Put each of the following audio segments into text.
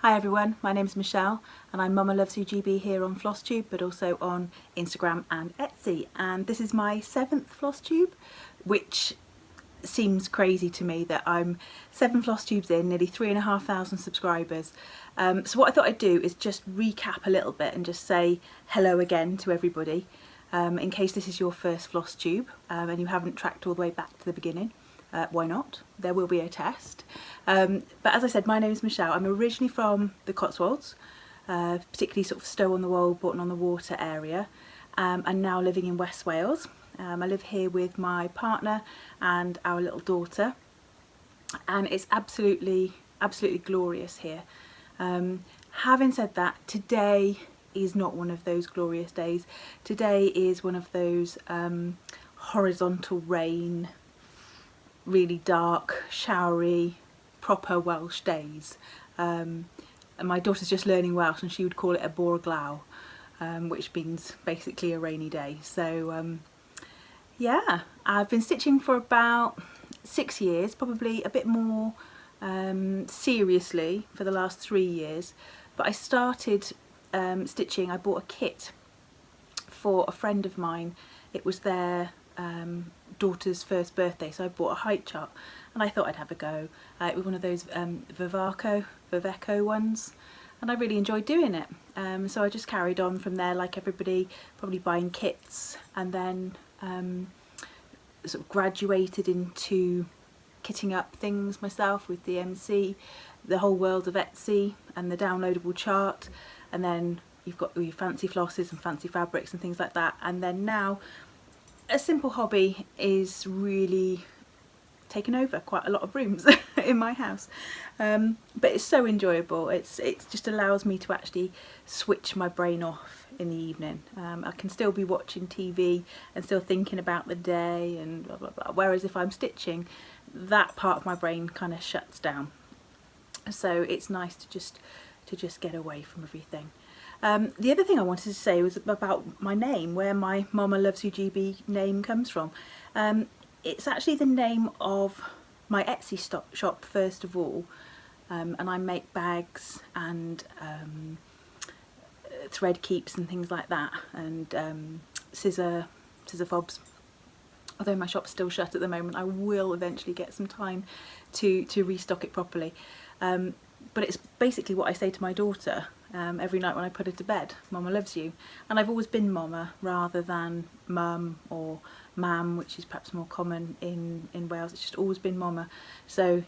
Hi everyone, my name is Michelle and I'm Mama Loves You GB here on FlossTube, but also on Instagram and Etsy. And this is my 7th FlossTube, which seems crazy to me that I'm 7 FlossTubes in, nearly 3,500 subscribers. So what I thought I'd do is just recap a little bit and just say hello again to everybody, in case this is your first FlossTube and you haven't tracked all the way back to the beginning. Why not? There will be a test. But as I said, my name is Michelle. I'm originally from the Cotswolds, particularly sort of Stow-on-the-Wold, Bourton-on-the-Water area, and now living in West Wales. I live here with my partner and our little daughter, and it's absolutely glorious here. Having said that, today is not one of those glorious days. Today is one of those horizontal rain, really dark, showery, proper Welsh days. And my daughter's just learning Welsh and she would call it a bore glaw, which means basically a rainy day. So yeah, I've been stitching for about 6 years, probably a bit more seriously for the last 3 years. But I started stitching, I bought a kit for a friend of mine. It was their daughter's first birthday, so I bought a height chart and I thought I'd have a go. It was one of those Viveco ones, and I really enjoyed doing it. So I just carried on from there, like everybody, probably buying kits, and then sort of graduated into kitting up things myself with DMC, the whole world of Etsy and the downloadable chart, and then you've got your fancy flosses and fancy fabrics and things like that. And then now a simple hobby is really taken over quite a lot of rooms in my house, but it's so enjoyable. It just allows me to actually switch my brain off in the evening. I can still be watching TV and still thinking about the day and blah, blah, blah. Whereas if I'm stitching, that part of my brain kind of shuts down. So it's nice to just get away from everything. The other thing I wanted to say was about my name, where my Mama Loves You GB name comes from. It's actually the name of my Etsy shop first of all, and I make bags and thread keeps and things like that, and scissor fobs. Although my shop's still shut at the moment, I will eventually get some time to restock it properly. But it's basically what I say to my daughter every night when I put her to bed: Mama loves you. And I've always been Mama rather than Mum or Mam, which is perhaps more common in Wales. It's just always been Mama. So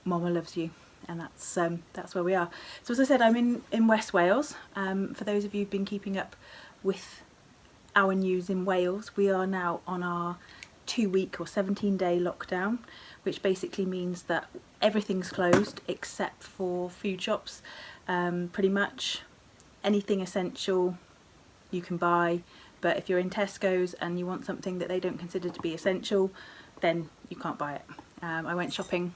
Mama loves you, and that's where we are. So as I said, I'm in West Wales. For those of you who've been keeping up with our news in Wales, we are now on our 2-week or 17-day lockdown, which basically means that everything's closed except for food shops. Pretty much anything essential you can buy, but if you're in Tesco's and you want something that they don't consider to be essential, then you can't buy it. I went shopping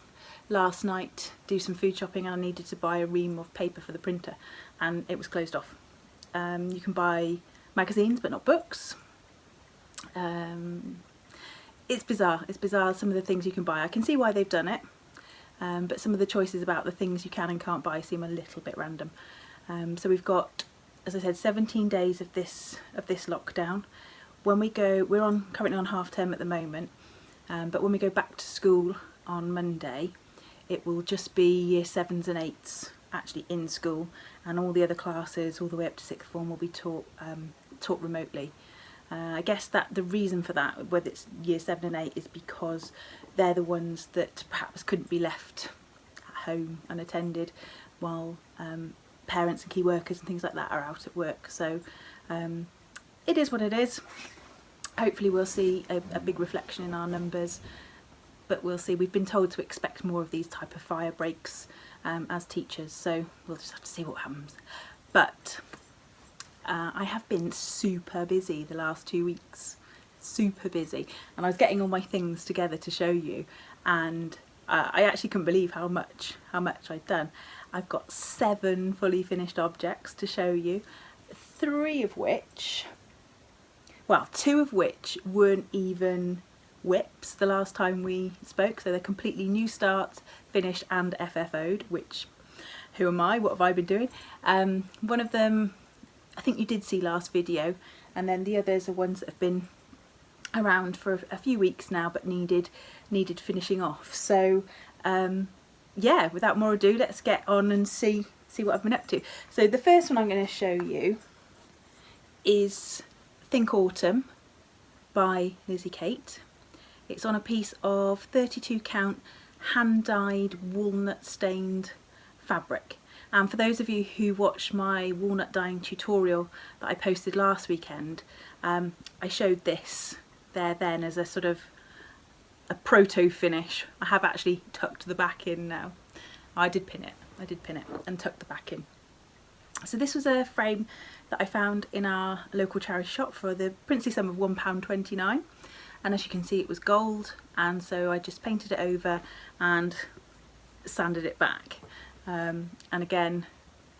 last night, do some food shopping, and I needed to buy a ream of paper for the printer, and it was closed off. You can buy magazines but not books. It's bizarre. It's bizarre, some of the things you can buy. I can see why they've done it, but some of the choices about the things you can and can't buy seem a little bit random. So we've got, as I said, 17 days of this lockdown. When we go, we're currently on half term at the moment, but when we go back to school on Monday, it will just be year 7s and 8s actually in school, and all the other classes all the way up to 6th form will be taught remotely. I guess that the reason for that, whether it's year 7 and 8, is because they're the ones that perhaps couldn't be left at home unattended while parents and key workers and things like that are out at work. So it is what it is. Hopefully we'll see a big reflection in our numbers, but we'll see. We've been told to expect more of these type of fire breaks as teachers, so we'll just have to see what happens. But I have been super busy the last 2 weeks, super busy, and I was getting all my things together to show you, and I actually couldn't believe how much I'd done. I've got 7 fully finished objects to show you, 2 of which weren't even whips the last time we spoke, so they're completely new starts, finished and FFO'd, which who am I, what have I been doing? One of them I think you did see last video, and then the others are ones that have been around for a few weeks now but needed finishing off. So yeah, without more ado, let's get on and see what I've been up to. So the first one I'm going to show you is Think Autumn by Lizzie Kate. It's on a piece of 32 count hand dyed walnut stained fabric. And for those of you who watched my walnut dyeing tutorial that I posted last weekend, I showed this there then as a sort of a proto finish. I have actually tucked the back in now. I did pin it and tuck the back in. So this was a frame that I found in our local charity shop for the princely sum of £1.29, and as you can see it was gold, and so I just painted it over and sanded it back, and again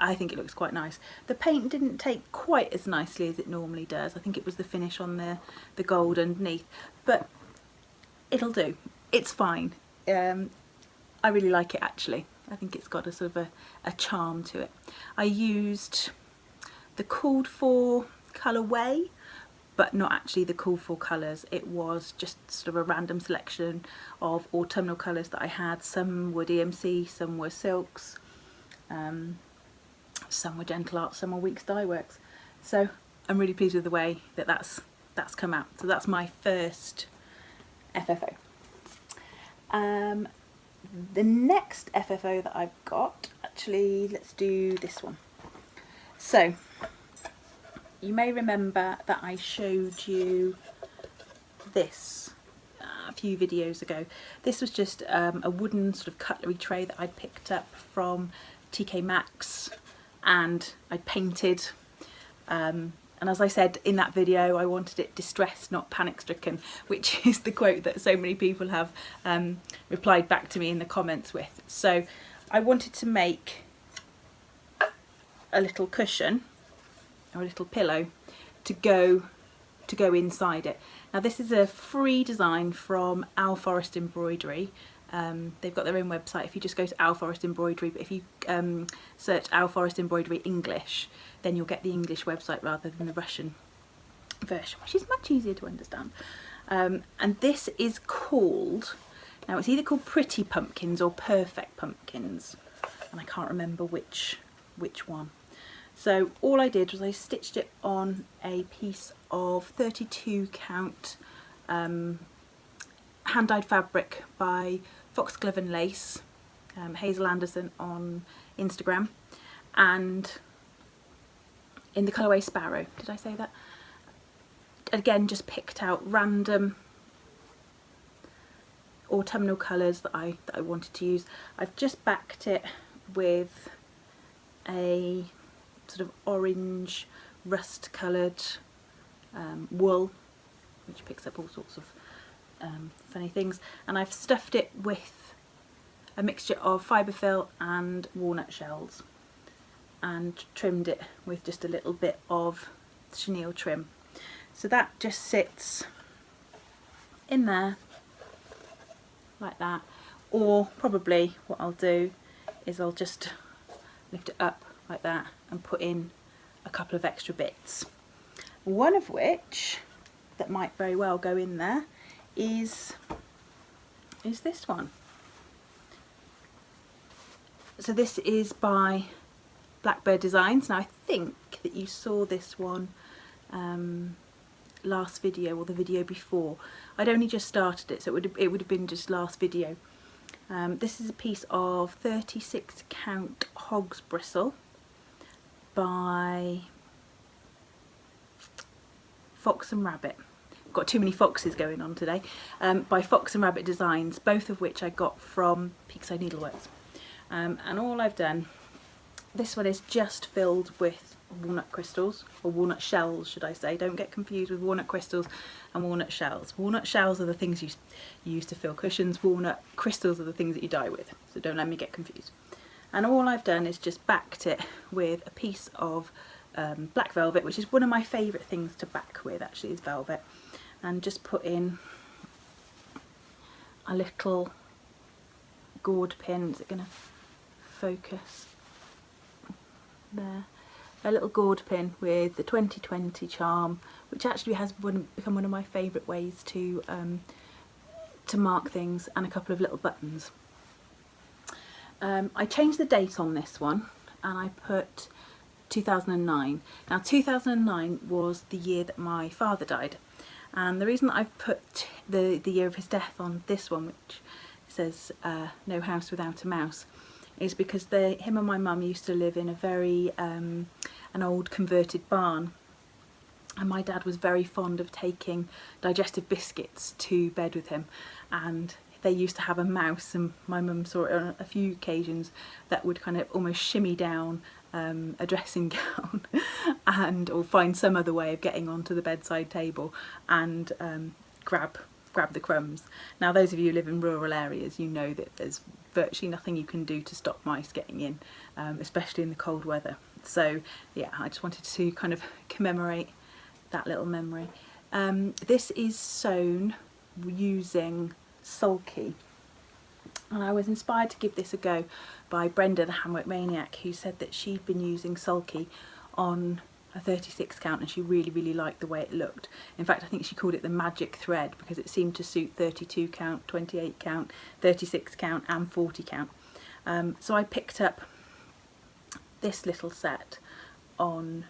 I think it looks quite nice. The paint didn't take quite as nicely as it normally does. I think it was the finish on the gold underneath, but it'll do. It's fine. I really like it actually. I think it's got a sort of a charm to it. I used the called for colourway, but not actually the called for colours. It was just sort of a random selection of autumnal colours that I had. Some were DMC, some were silks, some were Gentle Art, some were Weeks Dye Works. So I'm really pleased with the way that that's come out. So that's my first FFO. The next FFO that I've got, actually let's do this one. So you may remember that I showed you this a few videos ago. This was just a wooden sort of cutlery tray that I'd picked up from TK Maxx, and I painted, and as I said in that video, I wanted it distressed, not panic stricken, which is the quote that so many people have replied back to me in the comments with. So I wanted to make a little cushion or a little pillow to go inside it. Now this is a free design from Owl Forest Embroidery. They've got their own website if you just go to Owl Forest Embroidery, but if you search Owl Forest Embroidery English, then you'll get the English website rather than the Russian version, which is much easier to understand. And this is called, now it's either called Pretty Pumpkins or Perfect Pumpkins, and I can't remember which one. So all I did was I stitched it on a piece of 32 count hand-dyed fabric by Foxglove and Lace, Hazel Anderson on Instagram, and in the colourway Sparrow. Did I say that? Again, just picked out random autumnal colours that I wanted to use. I've just backed it with a sort of orange rust coloured wool, which picks up all sorts of funny things, and I've stuffed it with a mixture of fiberfill and walnut shells and trimmed it with just a little bit of chenille trim. So that just sits in there like that, or probably what I'll do is I'll just lift it up like that and put in a couple of extra bits, one of which that might very well go in there is this one. So this is by Blackbird Designs. Now I think that you saw this one last video or the video before. I'd only just started it, so it would have been just last video. This is a piece of 36 count hog's bristle by Fox and Rabbit. Got too many foxes going on today. By Fox and Rabbit Designs, both of which I got from Peakside Needleworks. And all I've done, this one is just filled with walnut crystals, or walnut shells should I say. Don't get confused with walnut crystals and walnut shells. Walnut shells are the things you use to fill cushions, walnut crystals are the things that you dye with, so don't let me get confused. And all I've done is just backed it with a piece of black velvet, which is one of my favourite things to back with actually, is velvet, and just put in a little gourd pin. Is it going to focus? there. A little gourd pin with the 2020 charm, which actually has become one of my favourite ways to mark things, and a couple of little buttons. I changed the date on this one and I put 2009. Now 2009 was the year that my father died, and the reason that I've put the year of his death on this one, which says no house without a mouse, is because him and my mum used to live in a very an old converted barn, and my dad was very fond of taking digestive biscuits to bed with him, and they used to have a mouse, and my mum saw it on a few occasions that would kind of almost shimmy down a dressing gown or find some other way of getting onto the bedside table and grab the crumbs. Now those of you who live in rural areas, you know that there's virtually nothing you can do to stop mice getting in, especially in the cold weather. So yeah, I just wanted to kind of commemorate that little memory. This is sewn using sulky, and I was inspired to give this a go by Brenda the Handwork Maniac, who said that she'd been using sulky on a 36 count and she really liked the way it looked. In fact, I think she called it the magic thread because it seemed to suit 32 count, 28 count, 36 count and 40 count. So I picked up this little set on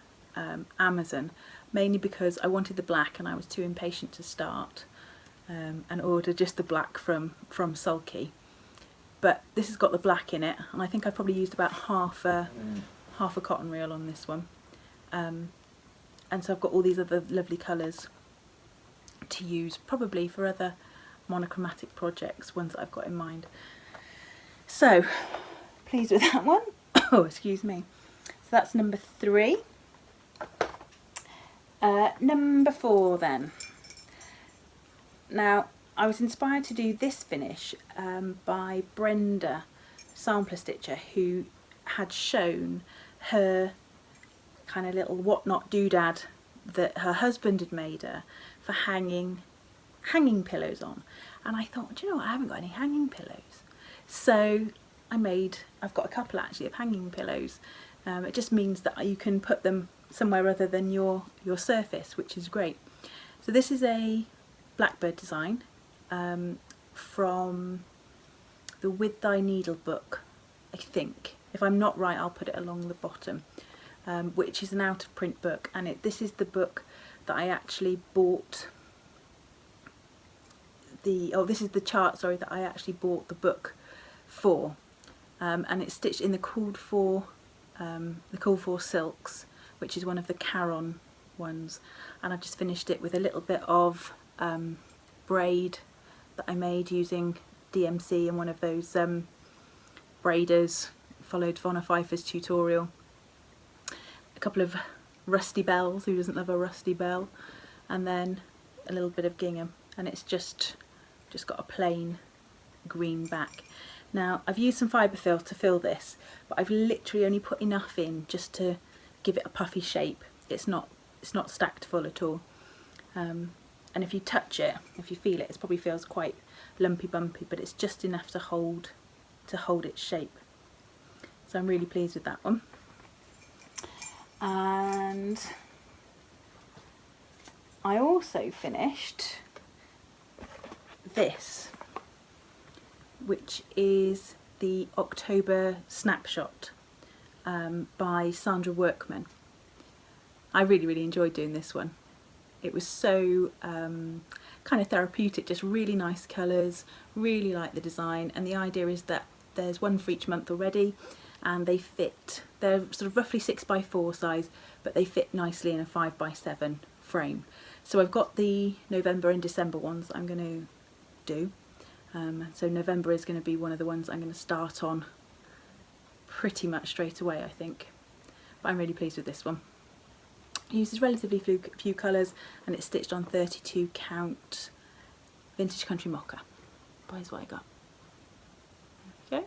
Amazon, mainly because I wanted the black and I was too impatient to start and order just the black from sulky. But this has got the black in it, and I think I probably used about half a cotton reel on this one. And so I've got all these other lovely colours to use, probably for other monochromatic projects, ones that I've got in mind. So, pleased with that one. Oh, excuse me. So that's number 3. Number 4 then. Now, I was inspired to do this finish by Brenda Sampler Stitcher, who had shown her kind of little whatnot doodad that her husband had made her for hanging pillows on. And I thought, do you know what, I haven't got any hanging pillows. So I've got a couple actually of hanging pillows. It just means that you can put them somewhere other than your surface, which is great. So this is a blackbird design from the With Thy Needle book, I think. If I'm not right, I'll put it along the bottom, which is an out of print book, and this is the book that I actually bought this is the chart, sorry, that I actually bought the book for, and it's stitched in the called for silks, which is one of the Caron ones, and I've just finished it with a little bit of braid that I made using DMC and one of those braiders, followed Vonna Pfeiffer's tutorial. A couple of rusty bells, who doesn't love a rusty bell, and then a little bit of gingham, and it's just got a plain green back. Now I've used some fibre fill to fill this, but I've literally only put enough in just to give it a puffy shape. It's not stacked full at all. And if you touch it, if you feel it, it probably feels quite lumpy bumpy, but it's just enough to hold its shape. So I'm really pleased with that one. And I also finished this, which is the October Snapshot by Sandra Workman. I really enjoyed doing this one. It was so kind of therapeutic, just really nice colours, really like the design, and the idea is that there's one for each month already, and they're sort of roughly 6x4 size, but they fit nicely in a 5x7 frame. So I've got the November and December ones that I'm going to do. So November is going to be one of the ones I'm going to start on pretty much straight away, I think. But I'm really pleased with this one. It uses relatively few colours, and it's stitched on 32 count vintage country mocha. Here's what I got. Okay.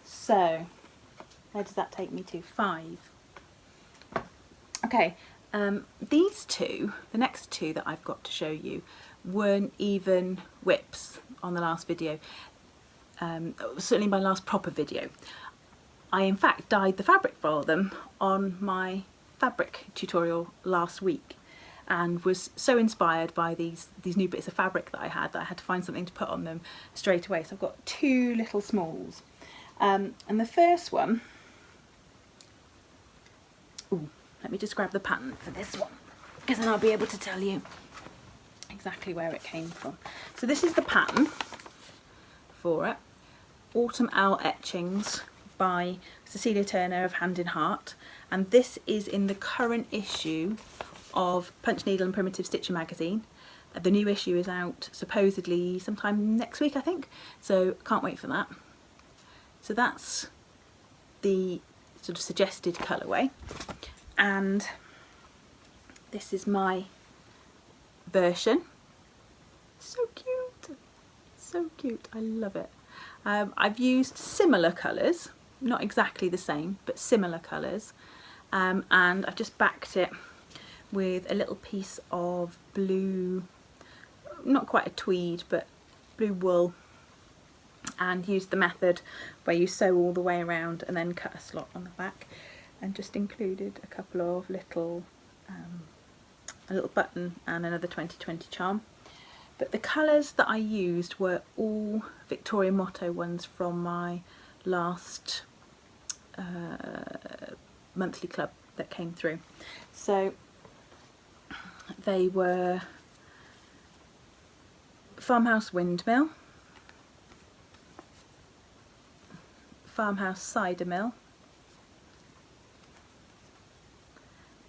So where does that take me to? 5. Okay. These two, the next two that I've got to show you, weren't even whips on the last video. Certainly my last proper video. I in fact dyed the fabric for them on my fabric tutorial last week, and was so inspired by these new bits of fabric that I had to find something to put on them straight away. So I've got two little smalls, and the first one, ooh, let me just grab the pattern for this one, because then I'll be able to tell you exactly where it came from. So this is the pattern for it, Autumn Owl Etchings by Cecilia Turner of Hand in Heart, and this is in the current issue of Punch Needle and Primitive Stitcher magazine. The new issue is out supposedly sometime next week, I think, so can't wait for that. So that's the sort of suggested colourway, and this is my version. So cute, so cute, I love it. I've used similar colours, not exactly the same, but similar colours, and I've just backed it with a little piece of blue, not quite a tweed, but blue wool, and used the method where you sew all the way around and then cut a slot on the back, and just included a couple of little, a little button and another 2020 charm. But the colours that I used were all Victoria Motto ones from my last monthly club that came through. So they were Farmhouse Windmill, Farmhouse Cider Mill,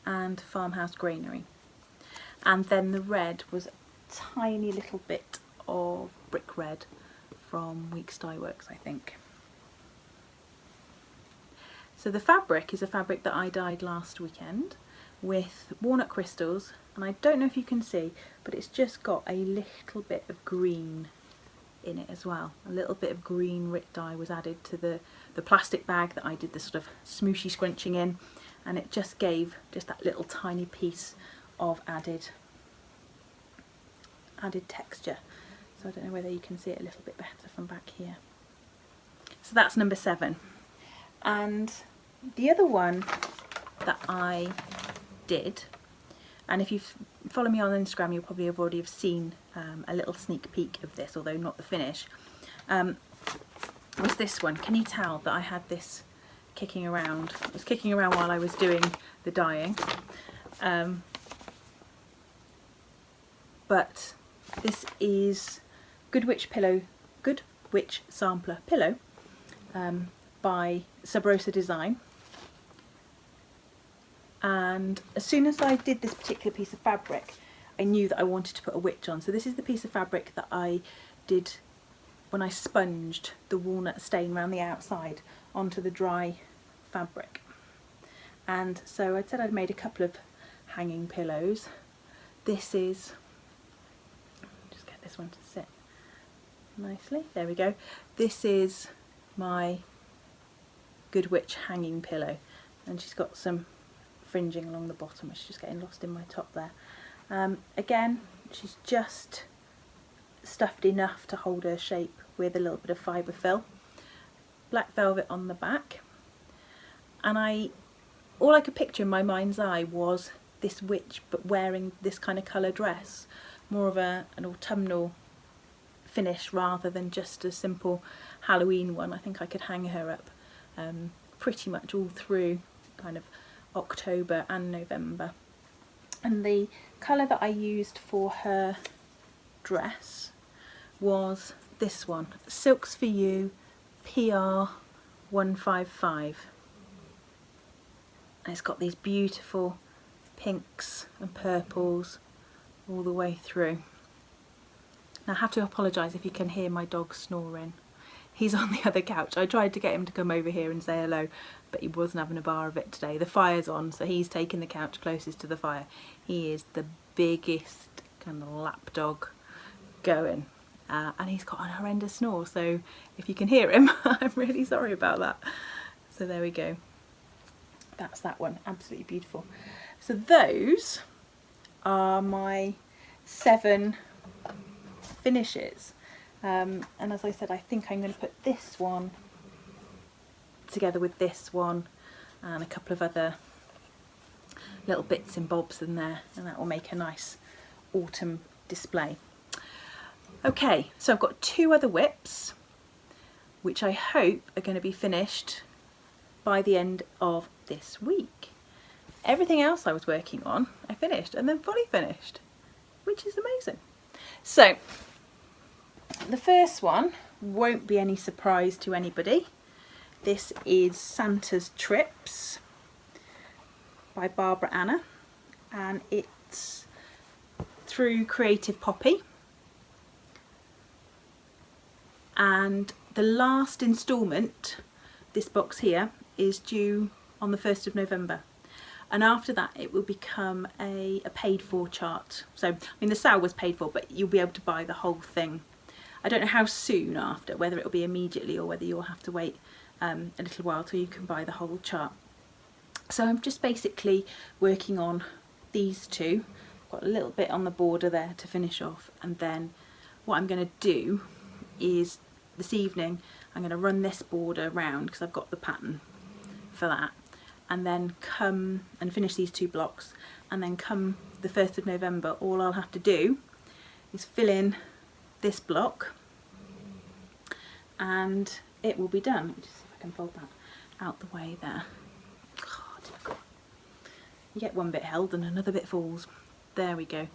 and Farmhouse Granary. And then the red was a tiny little bit of brick red from Weeks Dye Works, I think. So the fabric is a fabric that I dyed last weekend with walnut crystals, and I don't know if you can see, but it's just got a little bit of green in it as well. A little bit of green RIT dye was added to the plastic bag that I did the sort of smooshy scrunching in, and it just gave just that little tiny piece of added texture. So I don't know whether you can see it a little bit better from back here. So that's number 7. And the other one that I did, and if you follow me on Instagram you'll probably have already seen a little sneak peek of this, although not the finish, was this one. Can you tell that I had this kicking around? It was kicking around while I was doing the dyeing, but this is Good Witch Sampler Pillow by Sub Rosa Design. And as soon as I did this particular piece of fabric, I knew that I wanted to put a witch on. So this is the piece of fabric that I did when I sponged the walnut stain around the outside onto the dry fabric. And so I said I'd made a couple of hanging pillows. This is, just get this one to sit nicely, there we go. This is my Good Witch hanging pillow, and she's got some fringing along the bottom, which is just getting lost in my top there. Again, she's just stuffed enough to hold her shape with a little bit of fibre fill. Black velvet on the back, and all I could picture in my mind's eye was this witch but wearing this kind of colour dress, more of an autumnal finish rather than just a simple Halloween one. I think I could hang her up pretty much all through kind of October and November. And the colour that I used for her dress was this one, Silks for You PR 155. And it's got these beautiful pinks and purples all the way through. Now I have to apologise if you can hear my dog snoring. He's on the other couch. I tried to get him to come over here and say hello, but he wasn't having a bar of it today. The fire's on, so he's taking the couch closest to the fire. He is the biggest kind of lap dog going, and he's got a horrendous snore, so if you can hear him, I'm really sorry about that. So there we go. That's that one, absolutely beautiful. So those are my 7 finishes. And as I said, I think I'm going to put this one together with this one and a couple of other little bits and bobs in there, and that will make a nice autumn display. Okay, so I've got 2 other whips which I hope are going to be finished by the end of this week. Everything else I was working on I finished, and then fully finished, which is amazing. So the first one won't be any surprise to anybody. This is Santa's Trips by Barbara Anna, and it's through Creative Poppy, and the last instalment, this box here, is due on the 1st of November, and after that it will become a paid for chart. So I mean, the sale was paid for, but you'll be able to buy the whole thing. I don't know how soon after, whether it'll be immediately or whether you'll have to wait a little while till you can buy the whole chart. So I'm just basically working on these 2. I've got a little bit on the border there to finish off, and then what I'm going to do is this evening I'm going to run this border round because I've got the pattern for that, and then come and finish these 2 blocks, and then come the 1st of November all I'll have to do is fill in this block and it will be done. Let me just see if I can fold that out the way there. God, you get one bit held and another bit falls. There we go.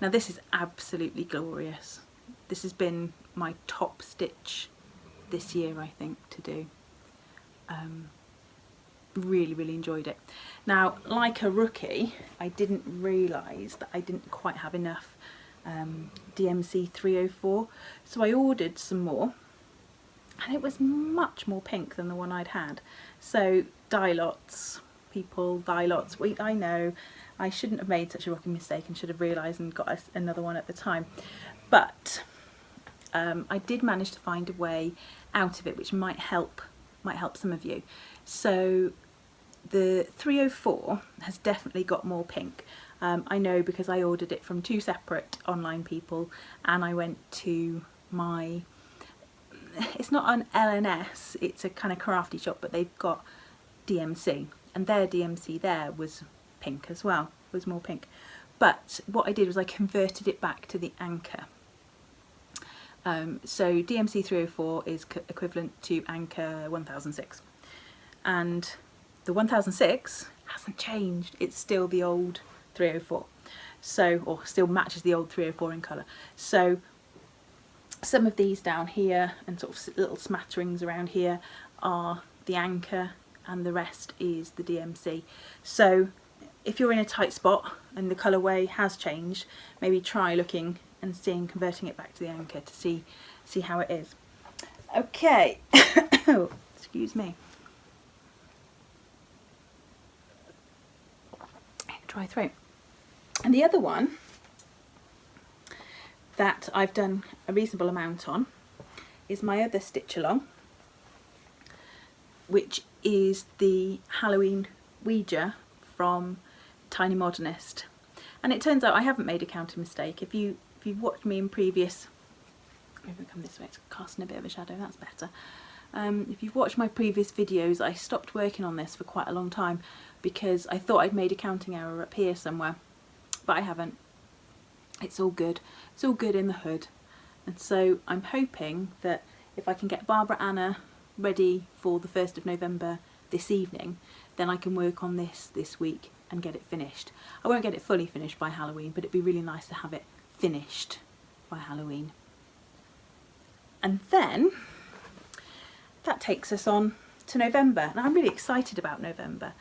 Now this is absolutely glorious. This has been my top stitch this year, I think, to do. Really enjoyed it. Now, like a rookie, I didn't realise that I didn't quite have enough DMC 304, so I ordered some more, and it was much more pink than the one I'd had. So dye lots, people, dye lots. Wait, I know I shouldn't have made such a rookie mistake and should have realised and got another one at the time, but I did manage to find a way out of it which might help some of you. So the 304 has definitely got more pink. I know because I ordered it from 2 separate online people, and I went to my, it's not an LNS, it's a kind of crafty shop, but they've got DMC, and their DMC there was pink as well, was more pink. But what I did was I converted it back to the anchor. So DMC 304 is equivalent to anchor 1006, and the 1006 hasn't changed, it's still the old 304, so, or still matches the old 304 in colour. So some of these down here and sort of little smatterings around here are the anchor, and the rest is the DMC. So if you're in a tight spot and the colourway has changed, maybe try looking and seeing, converting it back to the anchor to see how it is. Okay, excuse me. Dry throat. And the other one that I've done a reasonable amount on is my other stitch along, which is the Halloween Ouija from Tiny Modernist. And it turns out I haven't made a counting mistake. If you've watched me in previous, maybe come this way, it's casting a bit of a shadow, that's better. If you've watched my previous videos, I stopped working on this for quite a long time because I thought I'd made a counting error up here somewhere, but I haven't. It's all good. It's all good in the hood. And so I'm hoping that if I can get Barbara Anna ready for the 1st of November this evening, then I can work on this week and get it finished. I won't get it fully finished by Halloween, but it'd be really nice to have it finished by Halloween. And then that takes us on to November, and I'm really excited about November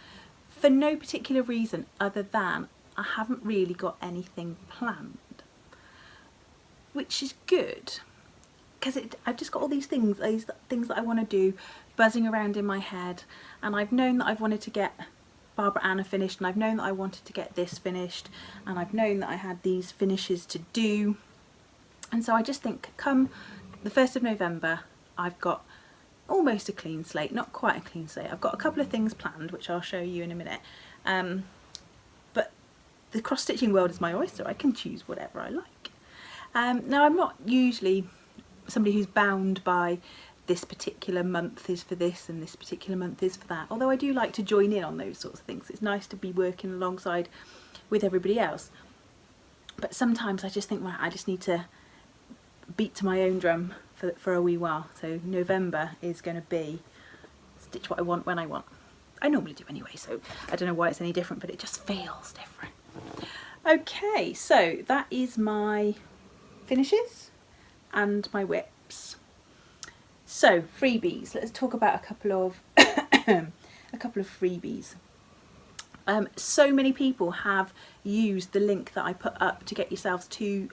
for no particular reason other than I haven't really got anything planned, which is good because I've just got all these things that I want to do buzzing around in my head, and I've known that I've wanted to get Barbara Anna finished, and I've known that I wanted to get this finished, and I've known that I had these finishes to do, and so I just think come the 1st of November I've got almost a clean slate, not quite a clean slate. I've got a couple of things planned which I'll show you in a minute, but the cross-stitching world is my oyster. I can choose whatever I like. Now I'm not usually somebody who's bound by this particular month is for this and this particular month is for that. Although I do like to join in on those sorts of things. It's nice to be working alongside with everybody else. But sometimes I just think, right, I just need to beat to my own drum for a wee while. So November is going to be stitch what I want when I want. I normally do anyway, so I don't know why it's any different, but it just feels different. Okay, so that is my finishes and my whips. So freebies. Let's talk about a couple of freebies. So many people have used the link that I put up to get yourselves 2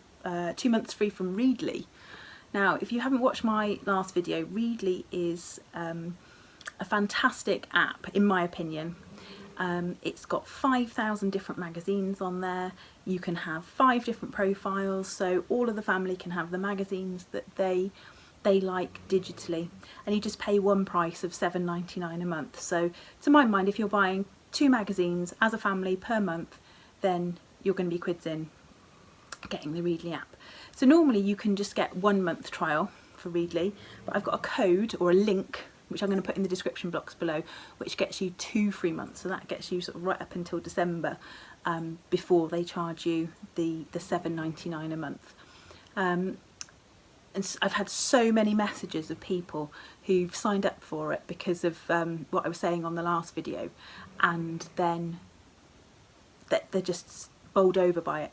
months free from Readly. Now, if you haven't watched my last video, Readly is a fantastic app, in my opinion. It's got 5,000 different magazines on there. You can have 5 different profiles, so all of the family can have the magazines that they like digitally, and you just pay one price of $7.99 a month. So to my mind, if you're buying 2 magazines as a family per month, then you're going to be quids in getting the Readly app. So normally you can just get 1 month trial for Readly, but I've got a code or a link which I'm going to put in the description box below, which gets you 2 free months. So that gets you sort of right up until December, before they charge you the $7.99 a month. And I've had so many messages of people who've signed up for it because of what I was saying on the last video, and then they're just bowled over by it.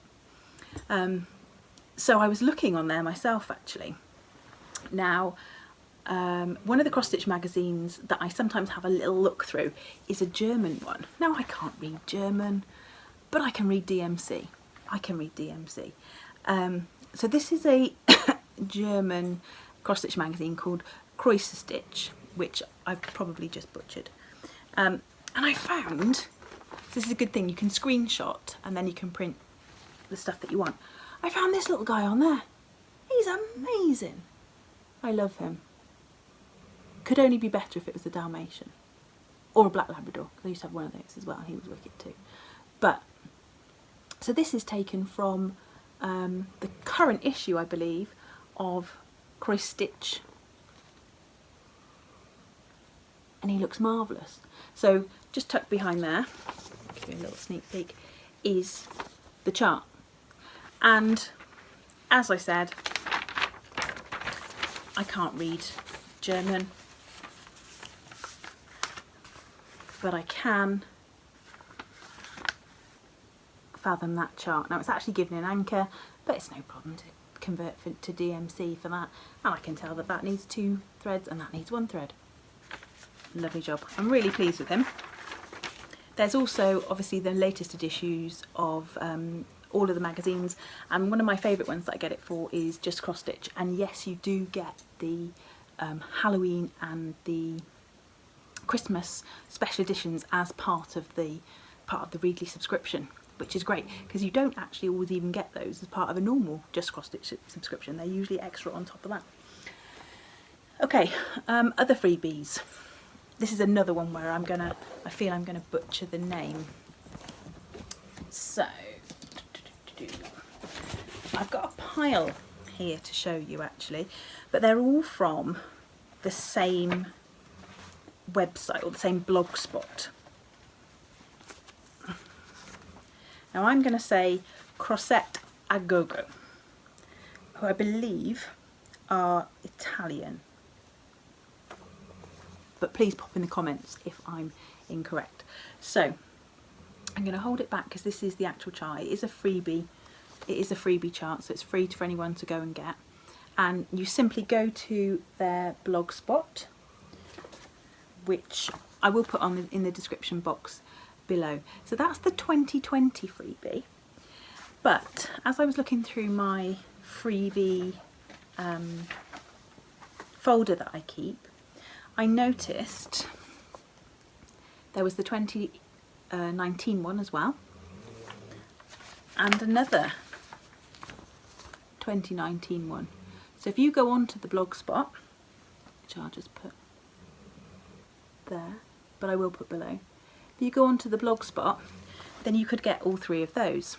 So I was looking on there myself actually. Now, one of the cross-stitch magazines that I sometimes have a little look through is a German one. Now, I can't read German, but I can read DMC. So this is a German cross-stitch magazine called Stitch, which I've probably just butchered. And I found, this is a good thing, you can screenshot and then you can print the stuff that you want. I found this little guy on there. He's amazing. I love him. Could only be better if it was a Dalmatian or a Black Labrador. I used to have one of those as well, and he was wicked too. But so this is taken from the current issue, I believe, of Stitch, and he looks marvellous. So just tucked behind there, give you a little sneak peek, is the chart. And as I said, I can't read German, but I can fathom that chart. Now, it's actually given an anchor, but it's no problem to convert to DMC for that, and I can tell that that needs 2 threads and that needs 1 thread. Lovely job. I'm really pleased with him. There's also obviously the latest issues of all of the magazines, and one of my favourite ones that I get it for is just cross stitch. And yes, you do get the Halloween and the Christmas special editions as part of the Readly subscription, which is great because you don't actually always even get those as part of a normal just cross stitch subscription. They're usually extra on top of that. Okay, other freebies. This is another one where I feel I'm gonna butcher the name. So I've got a pile here to show you actually, but they're all from the same website or the same blog spot. Now I'm going to say Crochet a Gogo, who I believe are Italian, but please pop in the comments if I'm incorrect. So I'm going to hold it back because this is the actual chart. It is a freebie. It is a freebie chart, so it's free for anyone to go and get. And you simply go to their blog spot, which I will put on in the description box below. So that's the 2020 freebie. But as I was looking through my freebie folder that I keep, I noticed there was the 2019 one as well, and another 2019 one. So if you go onto the blog spot, which I'll just put there, but I will put below. If you go onto the blog spot, then you could get all 3 of those.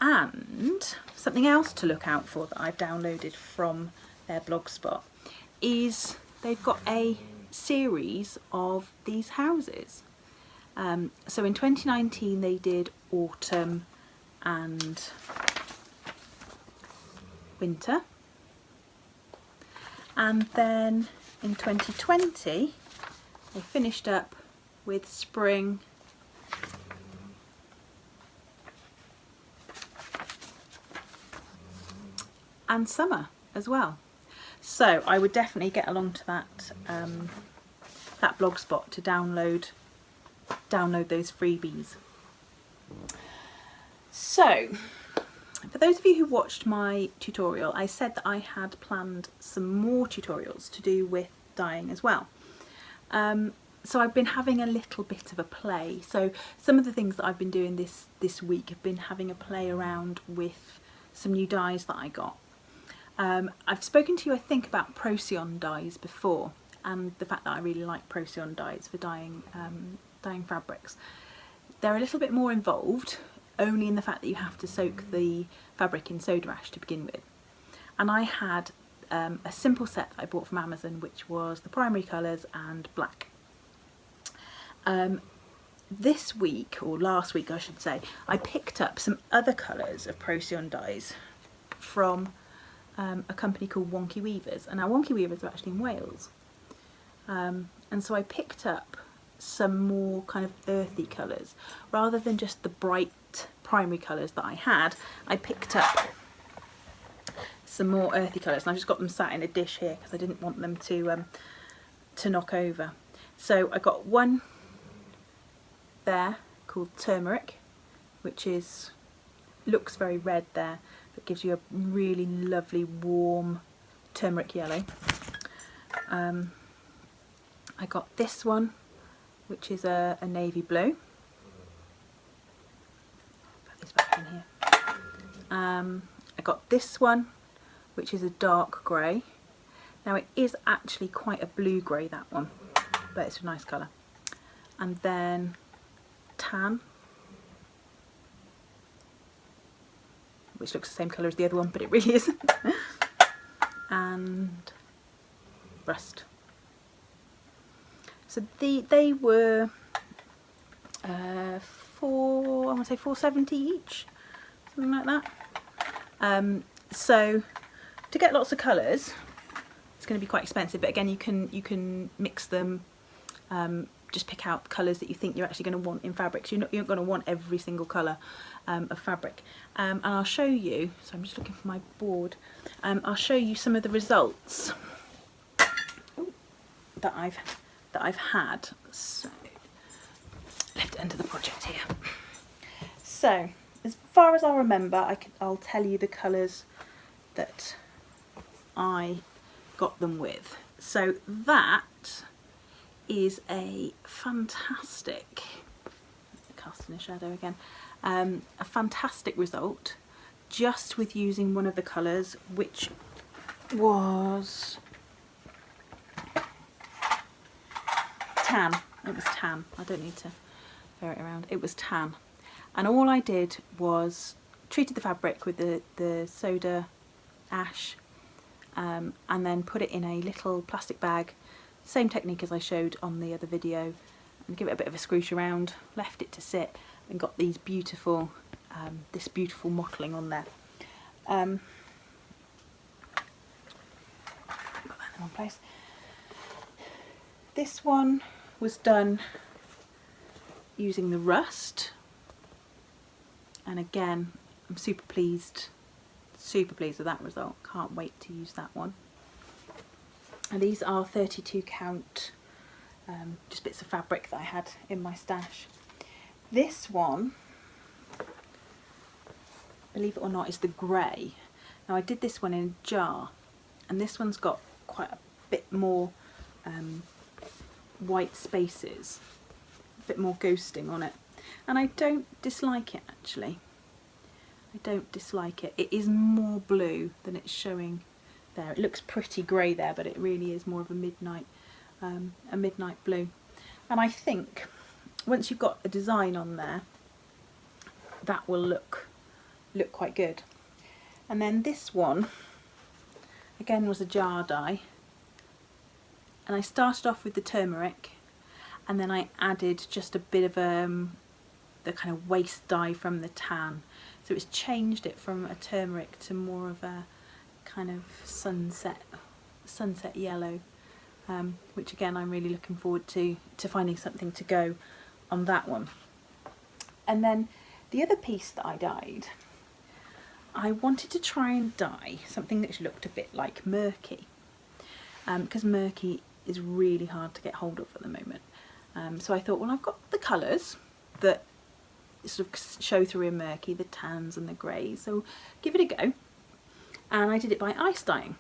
And something else to look out for that I've downloaded from their blog spot is they've got a series of these houses. So in 2019 they did autumn and winter, and then in 2020 they finished up with spring and summer as well. So I would definitely get along to that that blog spot to download those freebies. So for those of you who watched my tutorial, I said that I had planned some more tutorials to do with dyeing as well. So I've been having a little bit of a play. So some of the things that I've been doing this week have been having a play around with some new dyes that I got. I've spoken to you, I think, about Procyon dyes before, and the fact that I really like Procyon dyes for dyeing fabrics. They're a little bit more involved, only in the fact that you have to soak the fabric in soda ash to begin with. And I had a simple set that I bought from Amazon, which was the primary colours and black. This week, or last week I should say, I picked up some other colours of Procyon dyes from a company called Wonky Weavers, and now Wonky Weavers are actually in Wales, and so I picked up some more kind of earthy colours rather than just the bright primary colours that I had. I picked up some more earthy colours, and I've just got them sat in a dish here because I didn't want them to knock over. So I got one there called Turmeric, which looks very red there, but gives you a really lovely warm turmeric yellow. I got this one, which is a navy blue. Put this back in here. I got this one, which is a dark grey. Now it is actually quite a blue grey, that one, but it's a nice colour. And then tan, which looks the same colour as the other one, but it really isn't. And rust. So they were I want to say $4.70 each, something like that. So to get lots of colours, it's going to be quite expensive. But again, you can mix them. Just pick out colours that you think you're actually going to want in fabrics. You're not going to want every single colour of fabric. And I'll show you. So I'm just looking for my board. I'll show you some of the results that I've had. So left end of the project here. So as far as I remember, I'll tell you the colours that I got them with. So that is a fantastic, casting a shadow again, a fantastic result just with using one of the colours, which was tan. It was tan. I don't need to ferret around. It was tan. And all I did was treated the fabric with the soda ash, and then put it in a little plastic bag, same technique as I showed on the other video, and give it a bit of a scrooge around, left it to sit, and got these beautiful, this beautiful mottling on there. Put that in one place. This one was done using the rust, and again I'm super pleased with that result. Can't wait to use that one. And these are 32 count, just bits of fabric that I had in my stash. This one, believe it or not, is the grey. Now I did this one in a jar, and this one's got quite a bit more white spaces, a bit more ghosting on it, and I don't dislike it actually. I don't dislike it. It is more blue than it's showing there. It looks pretty grey there, but it really is more of a midnight blue. And I think once you've got a design on there, that will look quite good. And then this one again was a jar dye, and I started off with the turmeric, and then I added just a bit of the kind of waste dye from the tan. So it's changed it from a turmeric to more of a kind of sunset yellow, which again I'm really looking forward to finding something to go on that one. And then the other piece that I dyed, I wanted to try and dye something that looked a bit like murky, because murky is really hard to get hold of at the moment. So I thought, well, I've got the colours that sort of show through in murky, the tans and the greys, so give it a go. And I did it by ice dyeing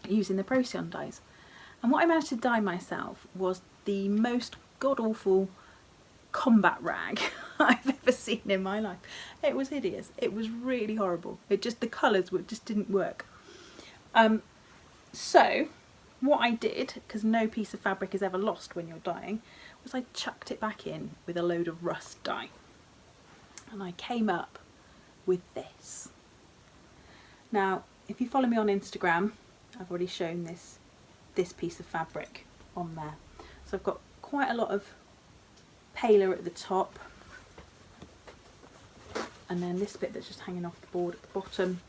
using the Procyon dyes. And what I managed to dye myself was the most god-awful combat rag I've ever seen in my life. It was hideous. It was really horrible. It just, the colours just didn't work. So what I did, because no piece of fabric is ever lost when you're dyeing, was I chucked it back in with a load of rust dye. And I came up with this. Now, if you follow me on Instagram, I've already shown this piece of fabric on there. So I've got quite a lot of paler at the top, and then this bit that's just hanging off the board at the bottom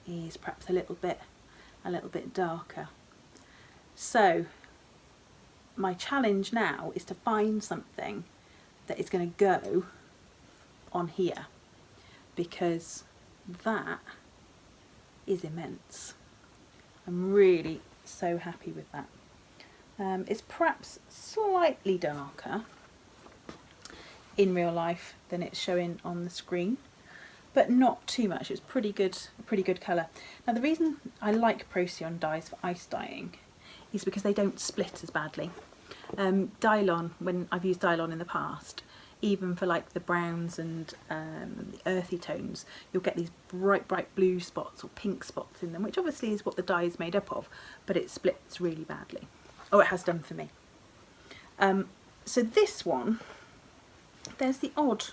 is perhaps a little bit darker. So my challenge now is to find something that is going to go on here, because that is immense. I'm really so happy with that. It's perhaps slightly darker in real life than it's showing on the screen, but not too much. It's pretty good colour. Now the reason I like Procyon dyes for ice dyeing is because they don't split as badly. Dylon, when I've used Dylon in the past, even for like the browns and the earthy tones, you'll get these bright blue spots or pink spots in them, which obviously is what the dye is made up of, but it splits really badly. Oh, it has done for me. So this one, there's the odd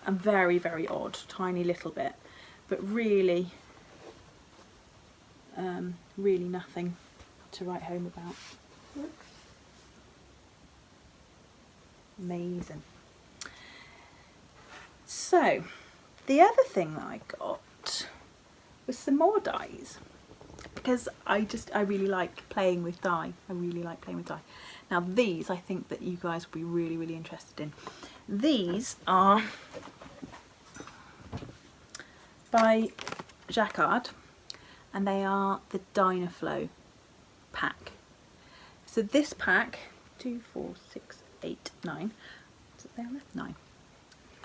and very odd tiny little bit, but really nothing to write home about. Amazing. So the other thing that I got was some more dyes, because I really like playing with dye. I really like playing with dye. Now these, I think that you guys will be really interested in. These are by Jacquard, and they are the Dynaflow pack. So this pack, 2, 4, 6, 8, 9. Is it there?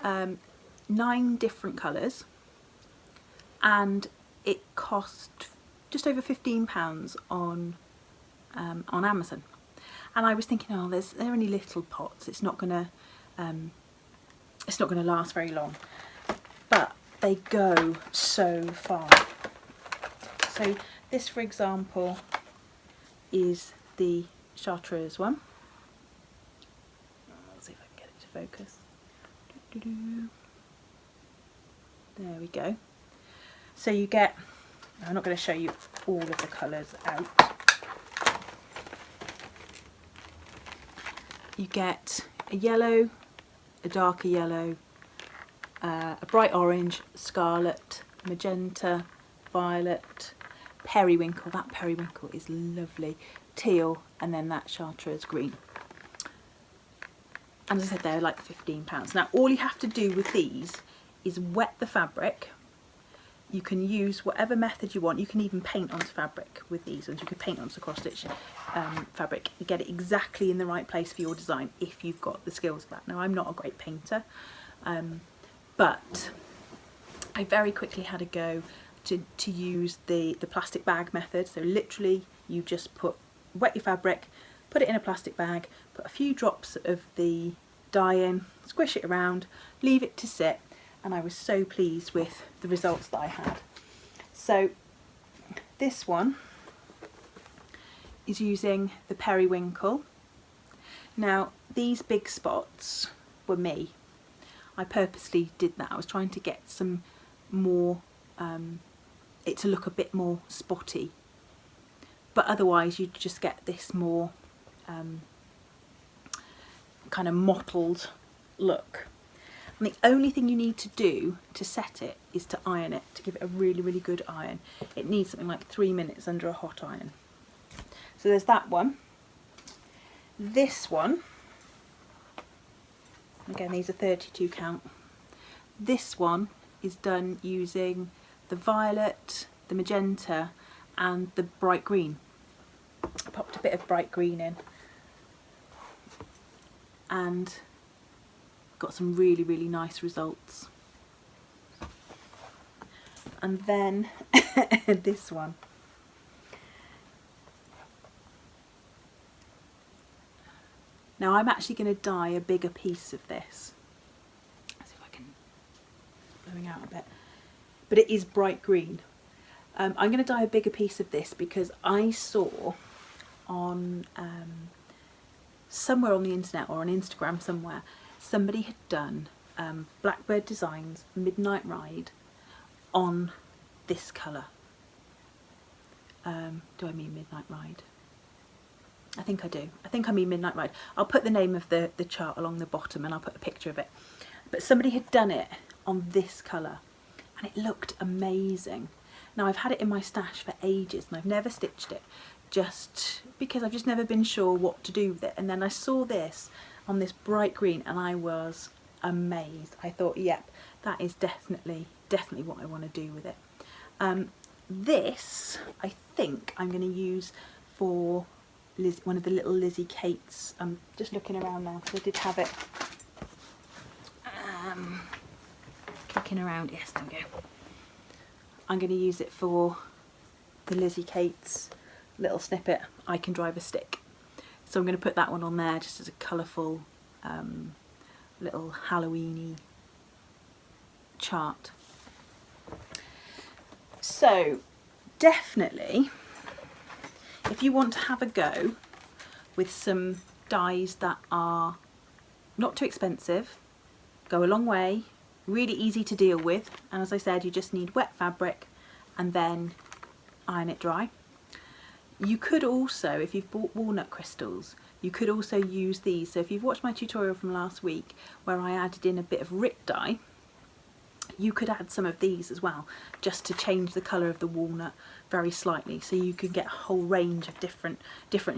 9. 9 different colours, and it cost just over £15 on Amazon. And I was thinking, oh, they're only little pots. It's not gonna last very long, but they go so far. So this, for example, is the Chartreuse one. Let's see if I can get it to focus. There we go. So you get, I'm not going to show you all of the colours out. You get a yellow, a darker yellow, a bright orange, scarlet, magenta, violet, periwinkle. That periwinkle is lovely, teal, and then that chartreuse green. And as I said, they're like £15. Now all you have to do with these is wet the fabric. You can use whatever method you want. You can even paint onto fabric with these ones. You could paint onto cross stitch fabric and get it exactly in the right place for your design if you've got the skills for that. Now I'm not a great painter, but I very quickly had a go to use the plastic bag method. So literally you just wet your fabric, put it in a plastic bag, put a few drops of the dye in, squish it around, leave it to sit, and I was so pleased with the results that I had. So this one is using the periwinkle. Now these big spots were me. I purposely did that. I was trying to get some more, it to look a bit more spotty but otherwise you just get this more kind of mottled look. And the only thing you need to do to set it is to iron it, to give it a really, really good iron. It needs something like 3 minutes under a hot iron. So there's that one. This one, again, these are 32 count. This one is done using the violet, the magenta and the bright green. I popped a bit of bright green in and got some really, really nice results. And then this one. Now I'm actually going to dye a bigger piece of this. Let's see if I can, it's blowing out a bit. But it is bright green. I'm going to dye a bigger piece of this because I saw on somewhere on the internet or on Instagram somewhere, somebody had done Blackbird Designs Midnight Ride on this colour. Do I mean Midnight Ride? I think I do. I think I mean Midnight Ride. I'll put the name of the chart along the bottom and I'll put a picture of it. But somebody had done it on this colour and it looked amazing. Now I've had it in my stash for ages and I've never stitched it just because I've just never been sure what to do with it. And then I saw this on this bright green and I was amazed. I thought, yep, that is definitely what I want to do with it. This I think I'm going to use for one of the little Lizzie Kates. I'm just looking around now because I did have it kicking around. Yes, there we go. I'm going to use it for the Lizzie Kates little snippet, I Can Drive a Stick. So I'm going to put that one on there just as a colourful little Halloweeny chart. So definitely, if you want to have a go with some dyes that are not too expensive, go a long way, really easy to deal with, and as I said, you just need wet fabric and then iron it dry. You could also, if you've bought walnut crystals, you could also use these. So if you've watched my tutorial from last week where I added in a bit of Rit dye, you could add some of these as well, just to change the colour of the walnut very slightly, so you can get a whole range of different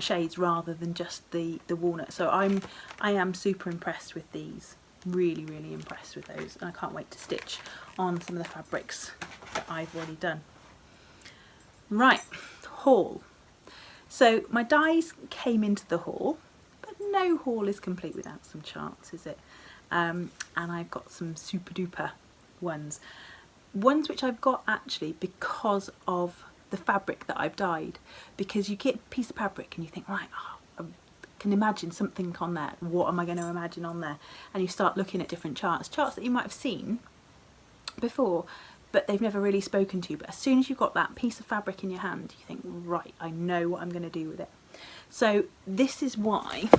shades rather than just the walnut. So I am super impressed with these, really impressed with those, and I can't wait to stitch on some of the fabrics that I've already done. Right, haul. So my dies came into the haul, but no haul is complete without some charts, is it? And I've got some super duper ones which I've got actually because of the fabric that I've dyed, because you get a piece of fabric and you think, right, I can imagine something on there, what am I going to imagine on there, and you start looking at different charts that you might have seen before but they've never really spoken to you. But as soon as you've got that piece of fabric in your hand, you think, right, I know what I'm going to do with it. So this is why,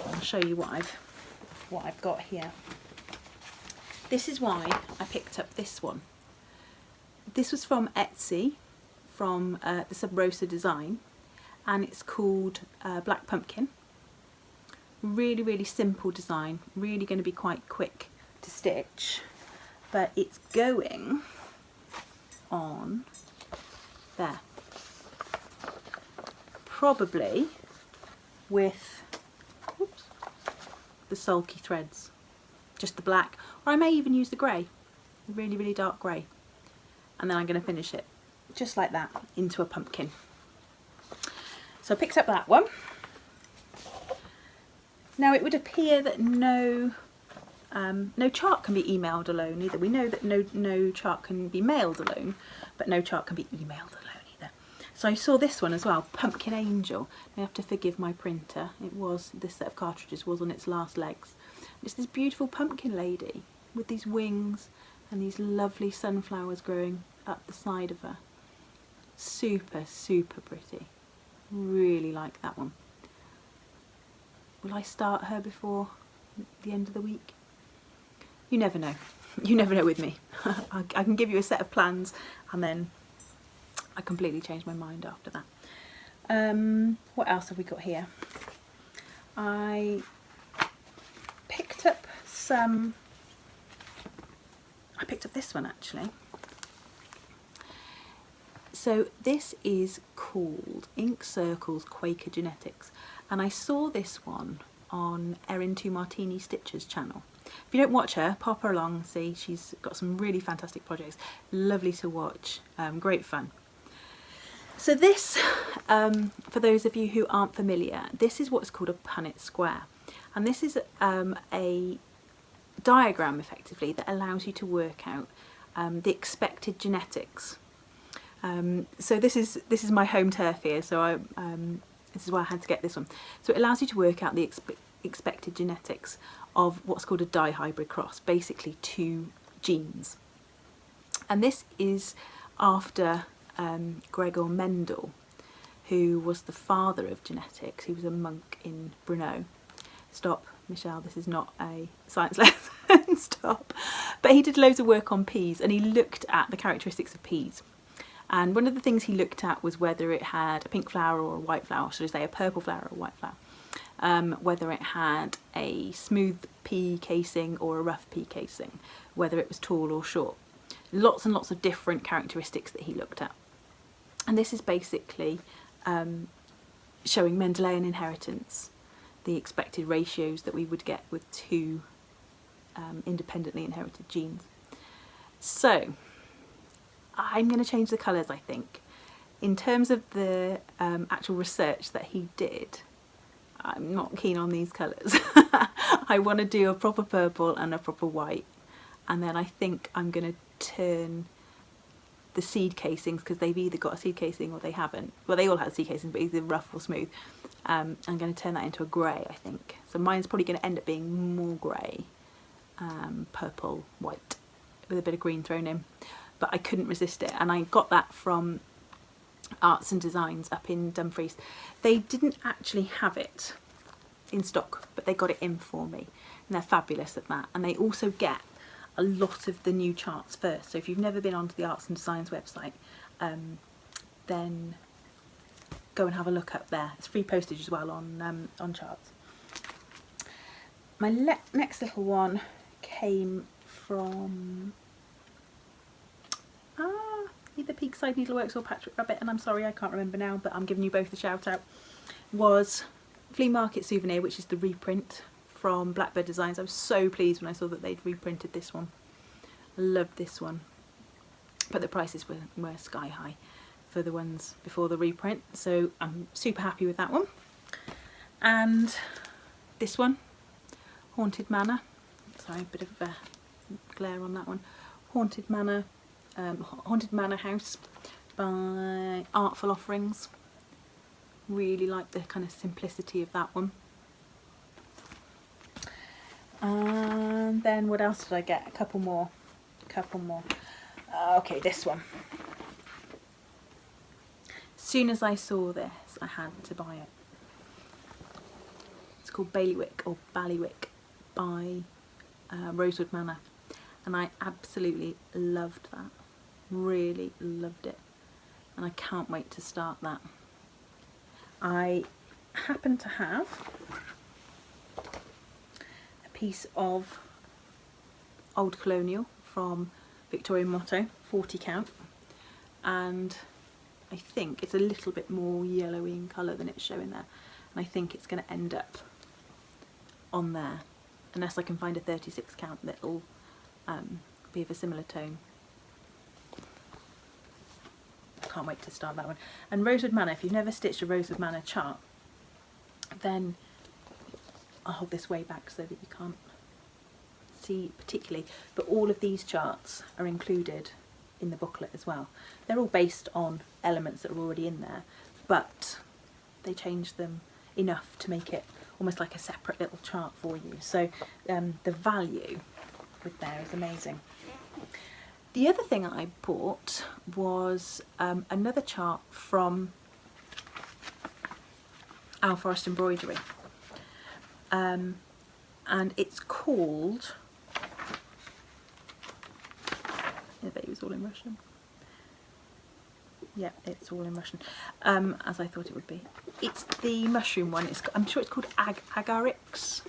I'll show you what I've got here. This is why I picked up this one. This was from Etsy, from the Sub Rosa design, and it's called Black Pumpkin. Really simple design, really going to be quite quick to stitch, but it's going on there, probably with the sulky threads, just the black, or I may even use the grey, really dark grey, and then I'm going to finish it just like that into a pumpkin. So I picked up that one. Now it would appear that no chart can be emailed alone either. We know that no chart can be mailed alone, but no chart can be emailed alone either. So I saw this one as well, Pumpkin Angel. You have to forgive my printer. This set of cartridges was on its last legs. It's this beautiful pumpkin lady with these wings and these lovely sunflowers growing up the side of her. Super pretty. Really like that one. Will I start her before the end of the week? You never know. You never know with me. I can give you a set of plans and then I completely changed my mind after that. What else have we got here? I picked up this one actually. So this is called Ink Circles Quaker Genetics, and I saw this one on Erin 2 Martini Stitcher's channel. If you don't watch her, pop her along and see. She's got some really fantastic projects, lovely to watch, great fun. So this, for those of you who aren't familiar, this is what's called a Punnett square, and this is a diagram effectively that allows you to work out the expected genetics. So this is my home turf here, so this is why I had to get this one. So it allows you to work out the expected genetics of what's called a dihybrid cross, basically 2 genes. And this is after Gregor Mendel, who was the father of genetics. He was a monk in Brno. Stop, Michelle, this is not a science lesson, stop. But he did loads of work on peas, and he looked at the characteristics of peas. And one of the things he looked at was whether it had a pink flower or a white flower, should I say a purple flower or a white flower, whether it had a smooth pea casing or a rough pea casing, whether it was tall or short. Lots and lots of different characteristics that he looked at. And this is basically showing Mendelian inheritance, the expected ratios that we would get with 2 independently inherited genes. So I'm going to change the colours, I think. In terms of the actual research that he did, I'm not keen on these colours. I want to do a proper purple and a proper white, and then I think I'm going to turn the seed casings, because they've either got a seed casing or they haven't. Well, they all have seed casings, but either rough or smooth. I'm going to turn that into a grey, I think. So mine's probably going to end up being more grey, purple, white, with a bit of green thrown in. But I couldn't resist it, and I got that from Arts and Designs up in Dumfries. They didn't actually have it in stock, but they got it in for me, and they're fabulous at that. And they also get a lot of the new charts first. So if you've never been onto the Arts and Designs website, then go and have a look up there. It's free postage as well on charts. My next little one came from either Peakside Needleworks or Patrick Rabbit, and I'm sorry I can't remember now, but I'm giving you both a shout out. Was Flea Market Souvenir, which is the reprint from Blackbird Designs. I was so pleased when I saw that they'd reprinted this one. I loved this one, but the prices were sky high for the ones before the reprint, so I'm super happy with that one. And this one, Haunted Manor. Sorry, a bit of glare on that one. Haunted Manor House by Artful Offerings. Really like the kind of simplicity of that one. And then what else did I get? A couple more. Okay, this one. As soon as I saw this, I had to buy it. It's called Bailiwick or Ballywick by Rosewood Manor, and I absolutely loved that. Really loved it, and I can't wait to start that. I happen to have a piece of old colonial from Victorian Motto, 40 count, and I think it's a little bit more yellowy in colour than it's showing there, and I think it's going to end up on there, unless I can find a 36 count that'll be of a similar tone. Can't wait to start that one. And Rosewood Manor, if you've never stitched a Rosewood Manor chart, then I'll hold this way back so that you can't see particularly, but all of these charts are included in the booklet as well. They're all based on elements that are already in there, but they change them enough to make it almost like a separate little chart for you. So the value with there is amazing. The other thing I bought was another chart from Our Forest Embroidery, and it's called, I bet it was all in Russian, Yeah, it's all in Russian, as I thought it would be. It's the mushroom one. I'm sure it's called agarix,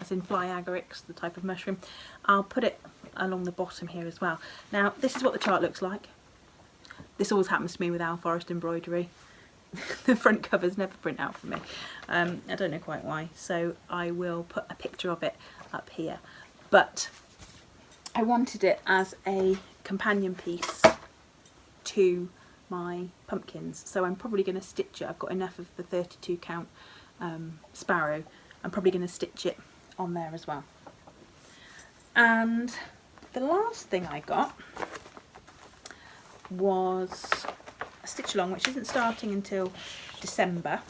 as in fly agarix, the type of mushroom. I'll put it along the bottom here as well. Now, this is what the chart looks like. This always happens to me with Owl Forest embroidery. The front covers never print out for me. I don't know quite why, so I will put a picture of it up here. But I wanted it as a companion piece to my pumpkins, so I'm probably going to stitch it. I've got enough of the 32 count sparrow. I'm probably going to stitch it on there as well. And the last thing I got was a stitch along, which isn't starting until December,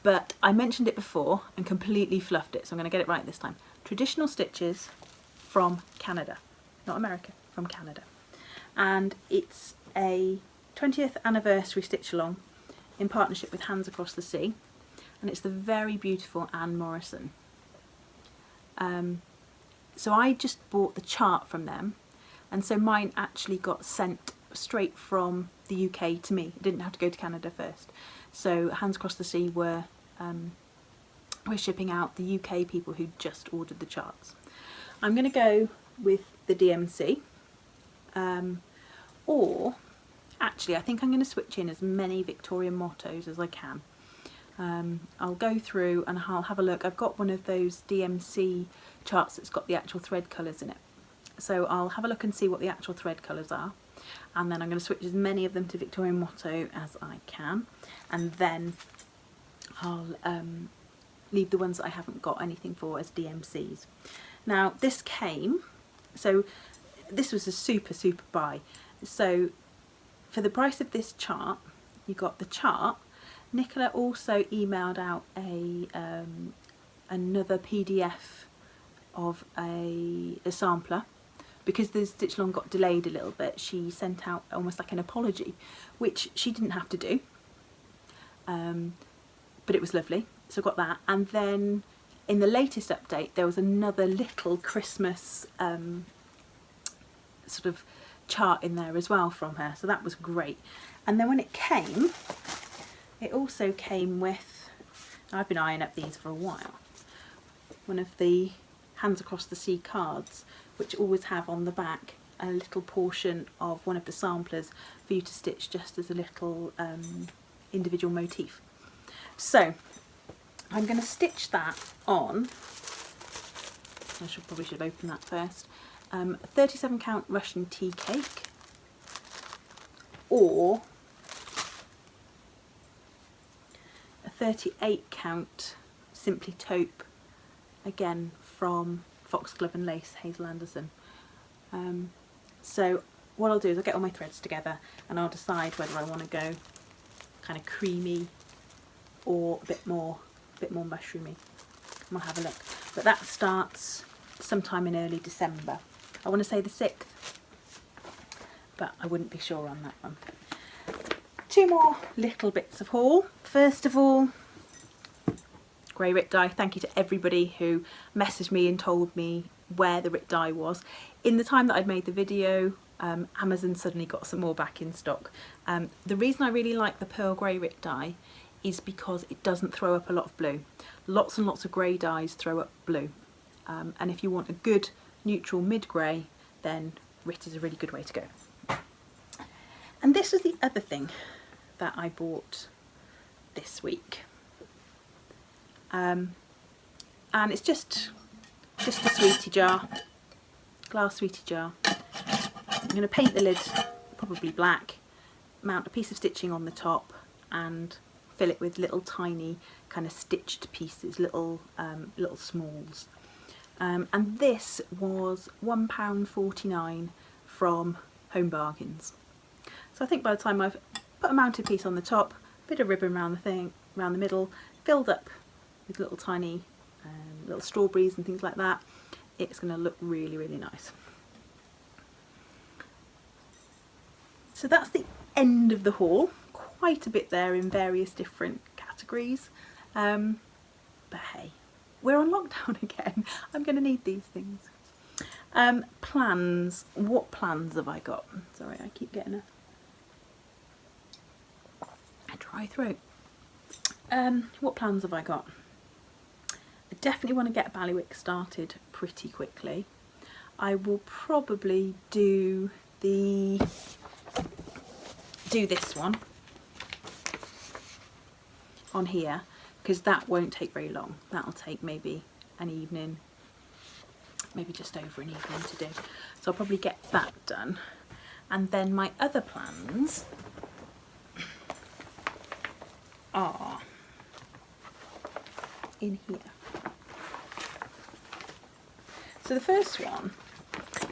but I mentioned it before and completely fluffed it, so I'm going to get it right this time. Traditional stitches from Canada, not America, from Canada. And it's a 20th anniversary stitch along in partnership with Hands Across the Sea, and it's the very beautiful Anne Morrison. So I just bought the chart from them, and so mine actually got sent straight from the UK to me. I didn't have to go to Canada first. So Hands Across the Sea were shipping out the UK people who just ordered the charts. I'm going to go with the DMC, or actually I think I'm going to switch in as many Victorian mottos as I can. I'll go through and I'll have a look. I've got one of those DMC charts that's got the actual thread colours in it. So I'll have a look and see what the actual thread colours are. And then I'm going to switch as many of them to Victorian motto as I can. And then I'll leave the ones that I haven't got anything for as DMCs. Now this came, so this was a super buy. So for the price of this chart, you got the chart. Nicola also emailed out a another PDF of a sampler. Because the stitch along got delayed a little bit, she sent out almost like an apology, which she didn't have to do, but it was lovely, so I got that. And then in the latest update there was another little Christmas sort of chart in there as well from her, so that was great. And then when it came, it also came with, I've been eyeing up these for a while, one of the Hands Across the Sea cards, which always have on the back a little portion of one of the samplers for you to stitch just as a little individual motif. So I'm going to stitch that on, I probably should have opened that first, 37 count Russian tea cake, or a 38 count Simply Taupe, again from Foxglove and Lace, Hazel Anderson. So what I'll do is I'll get all my threads together and I'll decide whether I want to go kind of creamy or a bit more mushroomy. And we'll have a look. But that starts sometime in early December. I want to say the 6th, but I wouldn't be sure on that one. Two more little bits of haul. First of all, grey Rit dye. Thank you to everybody who messaged me and told me where the Rit dye was. In the time that I'd made the video, Amazon suddenly got some more back in stock. The reason I really like the pearl grey Rit dye is because it doesn't throw up a lot of blue. Lots and lots of grey dyes throw up blue, and if you want a good neutral mid-grey, then Rit is a really good way to go. And this was the other thing that I bought this week. And it's just a sweetie jar, glass sweetie jar. I'm going to paint the lid probably black, mount a piece of stitching on the top and fill it with little tiny kind of stitched pieces, little smalls. And this was £1.49 from Home Bargains. So I think by the time I've put a mounted piece on the top, a bit of ribbon around the middle, filled up with little tiny little strawberries and things like that, it's going to look really, really nice. So that's the end of the haul. Quite a bit there in various different categories, but hey, we're on lockdown again. I'm going to need these things. Plans. What plans have I got? Sorry, I keep getting a dry throat. What plans have I got? I definitely want to get Ballywick started pretty quickly. I will probably do this one on here, because that won't take very long. That'll take maybe an evening, maybe just over an evening to do. So I'll probably get that done. And then my other plans are in here. So the first one,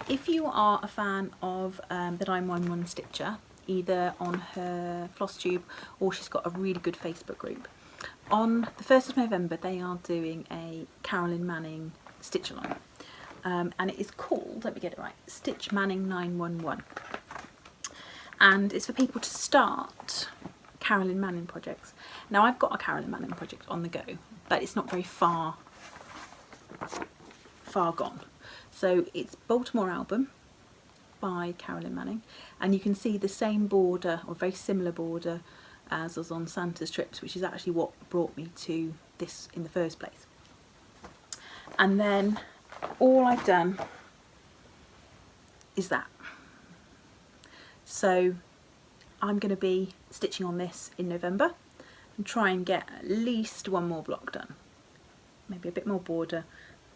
if you are a fan of the 911 Stitcher, either on her FlossTube or she's got a really good Facebook group, on the 1st of November they are doing a Carolyn Manning stitch along, and it is called, let me get it right, Stitch Manning 911, and it's for people to start Carolyn Manning projects. Now I've got a Carolyn Manning project on the go, but it's not very far gone. So it's Baltimore Album by Carolyn Manning, and you can see the same border, or very similar border, as was on Santa's Trips, which is actually what brought me to this in the first place. And then all I've done is that. So I'm going to be stitching on this in November and try and get at least one more block done, maybe a bit more border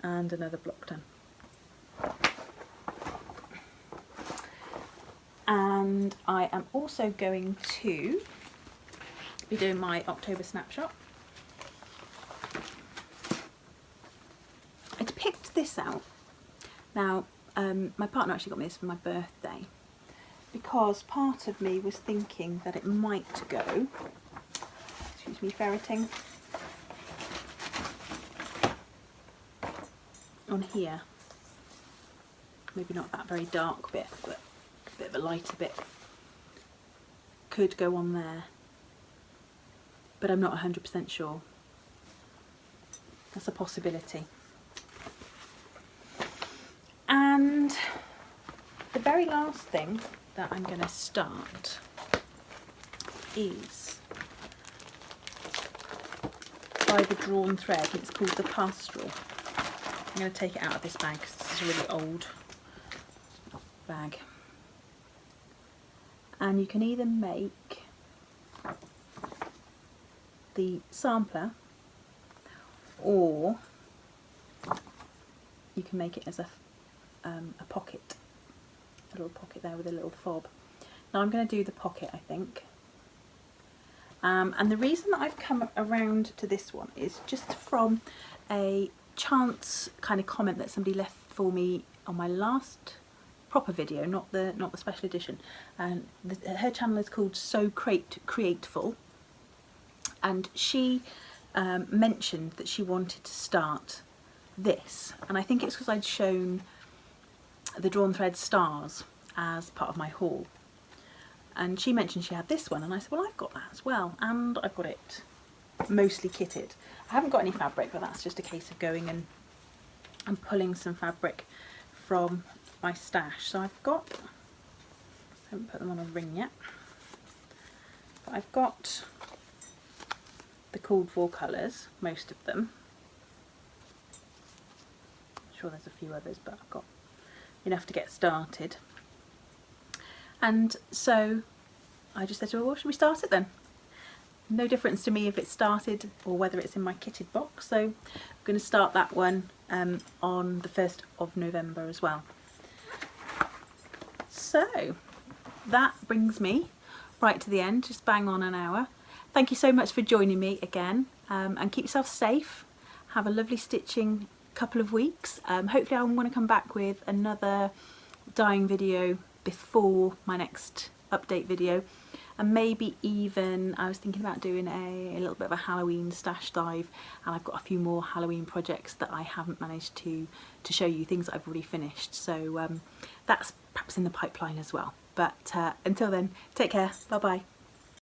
and another block done. And I am also going to be doing my October snapshot. I picked this out. Now, my partner actually got me this for my birthday, because part of me was thinking that it might go, excuse me, ferreting, on here. Maybe not that very dark bit, but a bit of a lighter bit could go on there, but I'm not 100% sure. That's a possibility. And the very last thing that I'm going to start is by the drawn thread. It's called the Pastoral. I'm going to take it out of this bag because this is a really old bag. And you can either make the sampler, or you can make it as a pocket, a little pocket there with a little fob. Now I'm going to do the pocket, I think. And the reason that I've come around to this one is just from a chance kind of comment that somebody left for me on my last proper video, not the special edition, and her channel is called So Createful, and she mentioned that she wanted to start this, and I think it's because I'd shown the drawn thread stars as part of my haul, and she mentioned she had this one, and I said, well, I've got that as well, and I've got it mostly kitted. I haven't got any fabric, but that's just a case of going and pulling some fabric from my stash. So I've got, I haven't put them on a ring yet, but I've got the called for colours, most of them. I'm sure there's a few others, but I've got enough to get started. And so I just said to her, well, should we start it then? No difference to me if it's started or whether it's in my kitted box, so I'm going to start that one on the 1st of November as well. So that brings me right to the end, just bang on an hour. Thank you so much for joining me again, and keep yourself safe. Have a lovely stitching couple of weeks. Hopefully I'm going to come back with another dyeing video before my next update video, and maybe even I was thinking about doing a little bit of a Halloween stash dive, and I've got a few more Halloween projects that I haven't managed to show you, things that I've already finished, so that's perhaps in the pipeline as well. But until then, take care, bye bye.